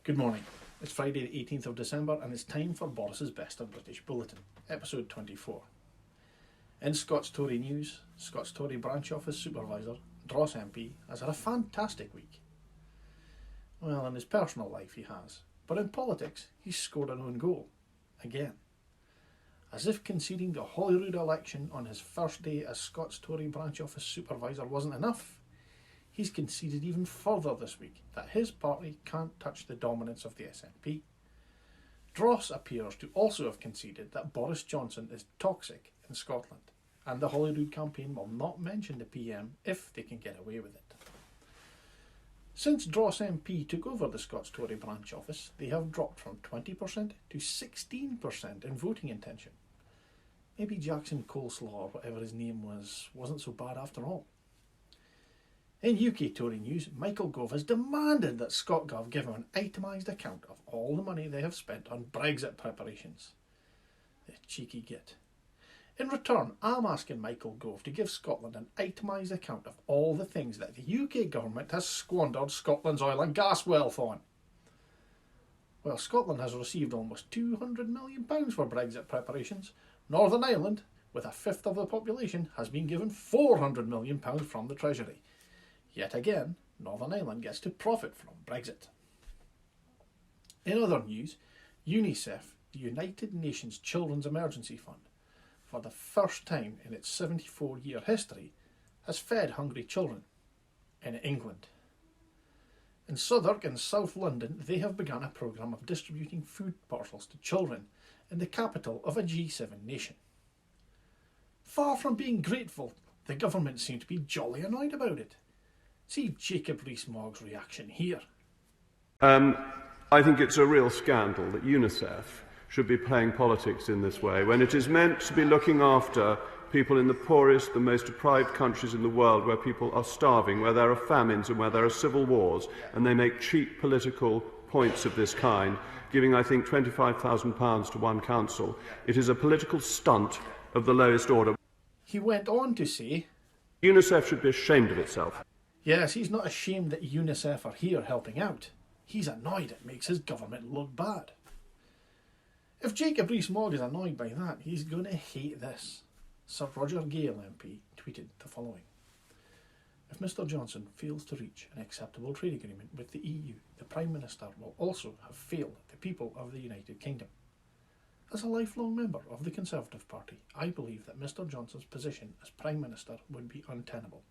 Good morning. It's Friday the 18th of December and it's time for Boris's Best of British Bulletin, episode 24. In Scots Tory news, Scots Tory branch office supervisor, Dross MP, has had a fantastic week. Well, in his personal life he has, but in politics he's scored an own goal. Again. As if conceding the Holyrood election on his first day as Scots Tory branch office supervisor wasn't enough, he's conceded even further this week that his party can't touch the dominance of the SNP. Dross appears to also have conceded that Boris Johnson is toxic in Scotland, and the Holyrood campaign will not mention the PM if they can get away with it. Since Dross MP took over the Scots Tory branch office, they have dropped from 20% to 16% in voting intention. Maybe Jackson Coleslaw, or whatever his name was, wasn't so bad after all. In UK Tory news, Michael Gove has demanded that ScotGov give him an itemised account of all the money they have spent on Brexit preparations. The cheeky git. In return, I'm asking Michael Gove to give Scotland an itemised account of all the things that the UK government has squandered Scotland's oil and gas wealth on. Well, Scotland has received almost £200 million for Brexit preparations. Northern Ireland, with a fifth of the population, has been given £400 million from the Treasury. Yet again, Northern Ireland gets to profit from Brexit. In other news, UNICEF, the United Nations Children's Emergency Fund, for the first time in its 74-year history, has fed hungry children in England. In Southwark and South London, they have begun a programme of distributing food parcels to children in the capital of a G7 nation. Far from being grateful, the government seem to be jolly annoyed about it. See Jacob Rees Mogg's reaction here. I think it's a real scandal that UNICEF should be playing politics in this way, when it is meant to be looking after people in the poorest, the most deprived countries in the world, where people are starving, where there are famines and where there are civil wars, and they make cheap political points of this kind, giving, I think, £25,000 to one council. It is a political stunt of the lowest order. He went on to say, UNICEF should be ashamed of itself. Yes, he's not ashamed that UNICEF are here helping out. He's annoyed it makes his government look bad. If Jacob Rees-Mogg is annoyed by that, he's going to hate this. Sir Roger Gale MP tweeted the following. If Mr Johnson fails to reach an acceptable trade agreement with the EU, the Prime Minister will also have failed the people of the United Kingdom. As a lifelong member of the Conservative Party, I believe that Mr Johnson's position as Prime Minister would be untenable.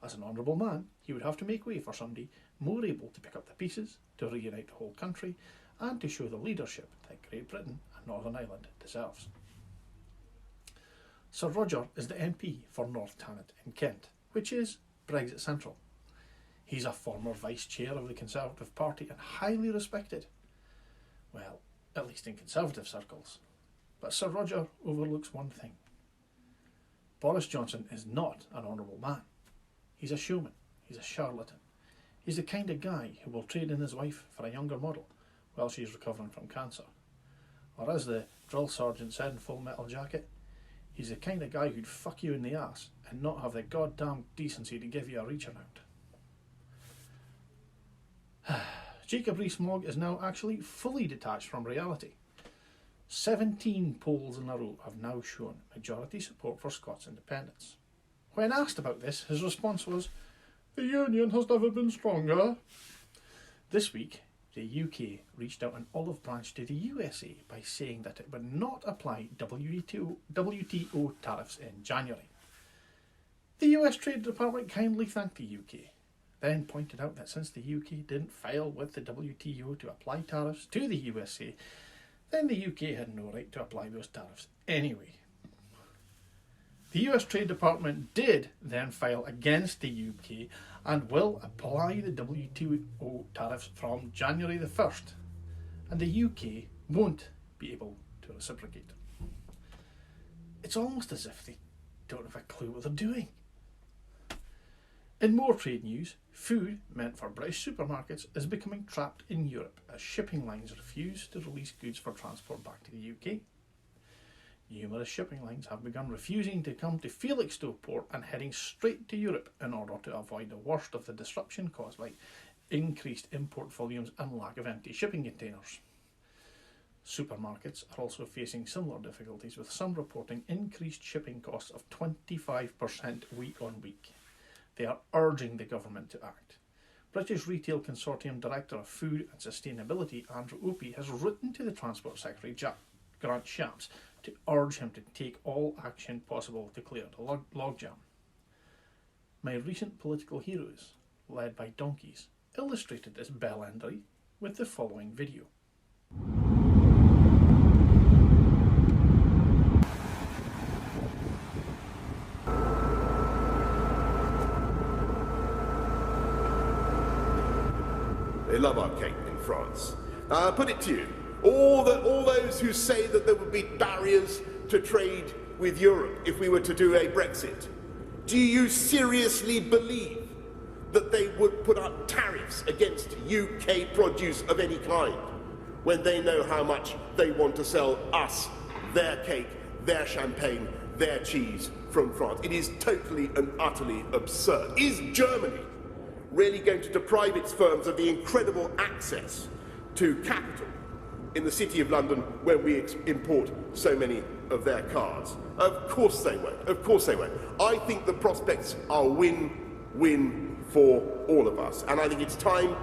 As an honourable man, he would have to make way for somebody more able to pick up the pieces, to reunite the whole country, and to show the leadership that Great Britain and Northern Ireland deserves. Sir Roger is the MP for North Tannet in Kent, which is Brexit Central. He's a former Vice Chair of the Conservative Party and highly respected. Well, at least in Conservative circles. But Sir Roger overlooks one thing. Boris Johnson is not an honourable man. He's a showman. He's a charlatan. He's the kind of guy who will trade in his wife for a younger model while she's recovering from cancer. Or as the drill sergeant said in Full Metal Jacket, he's the kind of guy who'd fuck you in the ass and not have the goddamn decency to give you a reach around. Jacob Rees-Mogg is now actually fully detached from reality. 17 polls in a row have now shown majority support for Scots independence. When asked about this, his response was, "The union has never been stronger." This week, the UK reached out an olive branch to the USA by saying that it would not apply WTO tariffs in January. The US Trade Department kindly thanked the UK, then pointed out that since the UK didn't file with the WTO to apply tariffs to the USA, then the UK had no right to apply those tariffs anyway. The US Trade Department did then file against the UK and will apply the WTO tariffs from January the 1st, and the UK won't be able to reciprocate. It's almost as if they don't have a clue what they're doing. In more trade news, food meant for British supermarkets is becoming trapped in Europe as shipping lines refuse to release goods for transport back to the UK. Numerous shipping lines have begun refusing to come to Felixstowe port and heading straight to Europe in order to avoid the worst of the disruption caused by increased import volumes and lack of empty shipping containers. Supermarkets are also facing similar difficulties, with some reporting increased shipping costs of 25% week on week. They are urging the government to act. British Retail Consortium Director of Food and Sustainability Andrew Opie has written to the Transport Secretary Grant Shapps to urge him to take all action possible to clear the logjam. My recent political heroes, led by donkeys, illustrated this bellendary with the following video. They love our cake in France. Now, I'll put it to you, all those who say that there would be barriers to trade with Europe if we were to do a Brexit, do you seriously believe that they would put up tariffs against UK produce of any kind when they know how much they want to sell us their cake, their champagne, their cheese from France? It is totally and utterly absurd. Is Germany really going to deprive its firms of the incredible access to capital in the City of London when we import so many of their cars? Of course they won't. Of course they won't. I think the prospects are win-win for all of us. And I think it's time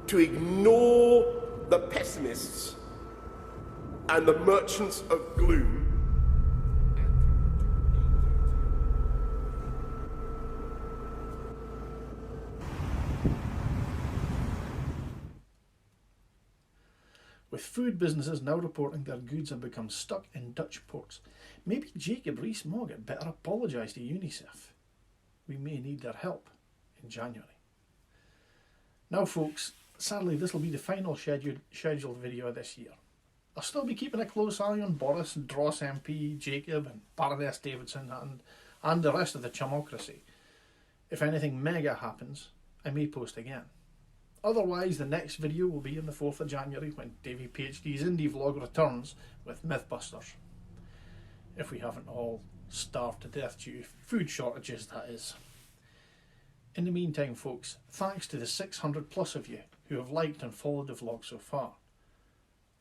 to ignore the pessimists and the merchants of gloom . With food businesses now reporting their goods have become stuck in Dutch ports, maybe Rees Mogg had better apologise to UNICEF. We may need their help in January. Now folks, sadly this will be the final scheduled video of this year. I'll still be keeping a close eye on Boris, Dross MP, Jacob and Baroness Davidson and the rest of the chumocracy. If anything mega happens, I may post again. Otherwise, the next video will be on the 4th of January when DaviePHD's Indy vlog returns with Mythbusters. If we haven't all starved to death due to food shortages, that is. In the meantime, folks, thanks to the 600 plus of you who have liked and followed the vlog so far.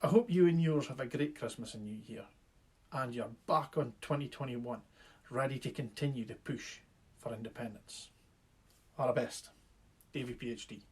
I hope you and yours have a great Christmas and New Year, and you're back on 2021, ready to continue the push for independence. All the best. DaviePHD.